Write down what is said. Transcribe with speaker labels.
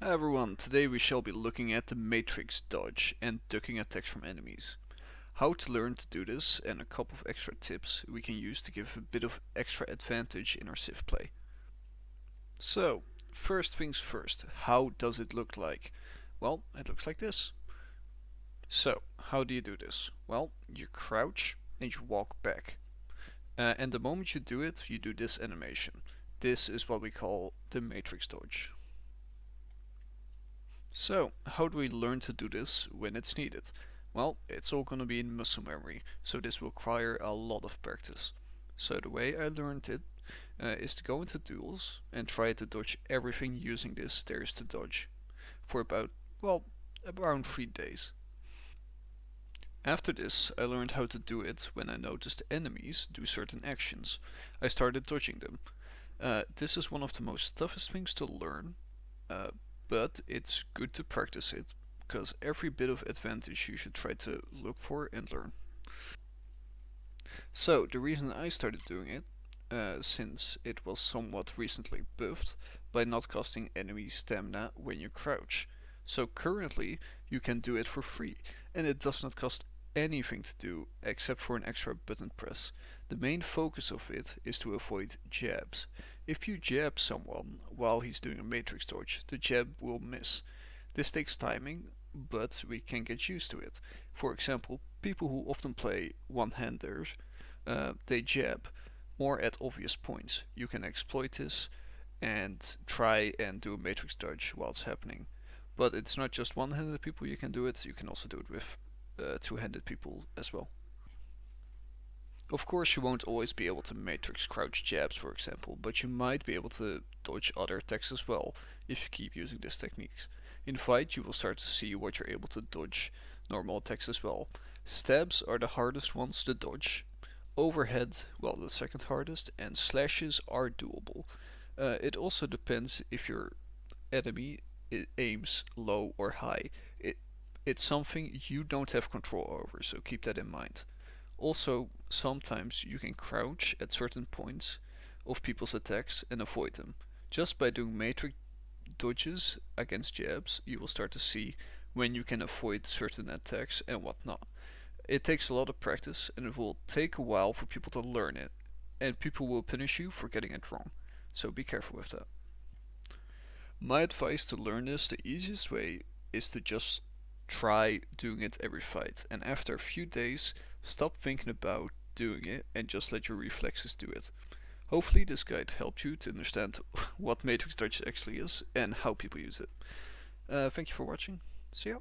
Speaker 1: Hi everyone, today we shall be looking at the matrix dodge and ducking attacks from enemies. How to learn to do this and a couple of extra tips we can use to give a bit of extra advantage in our Civ play. So, first things first, how does it look like? Well, it looks like this. So, how do you do this? Well, you crouch and you walk back. And the moment you do it, you do this animation. This is what we call the matrix dodge. So, how do we learn to do this when it's needed? Well, it's all gonna be in muscle memory, so this will require a lot of practice. So the way I learned it is to go into duels and try to dodge everything using this there is to dodge for about, well, around 3 days. After this, I learned how to do it when I noticed enemies do certain actions. I started dodging them. This is one of the most toughest things to learn, uh, but it's good to practice it, because every bit of advantage you should try to look for and learn. So, the reason I started doing it, since it was somewhat recently buffed by not costing enemy stamina when you crouch. So currently you can do it for free, and it does not cost anything to do except for an extra button press. The main focus of it is to avoid jabs. If you jab someone while he's doing a matrix dodge, the jab will miss. This takes timing, but we can get used to it. For example, people who often play one-handers, they jab more at obvious points. You can exploit this and try and do a matrix dodge while it's happening. But it's not just one-handed people you can do it, you can also do it with two-handed people as well. Of course, you won't always be able to matrix crouch jabs, for example, but you might be able to dodge other attacks as well if you keep using these techniques. In fight, you will start to see what you're able to dodge normal attacks as well. Stabs are the hardest ones to dodge. Overhead, well, the second hardest, and slashes are doable. It also depends if your enemy aims low or high. It's something you don't have control over, so keep that in mind. Also, sometimes you can crouch at certain points of people's attacks and avoid them. Just by doing matrix dodges against jabs, you will start to see when you can avoid certain attacks and whatnot. It takes a lot of practice and it will take a while for people to learn it, and people will punish you for getting it wrong. So be careful with that. My advice to learn this, the easiest way is to just try doing it every fight, and after a few days, stop thinking about doing it and just let your reflexes do it. Hopefully this guide helped you to understand what Matrix Dodge actually is and how people use it. Thank you for watching. See ya.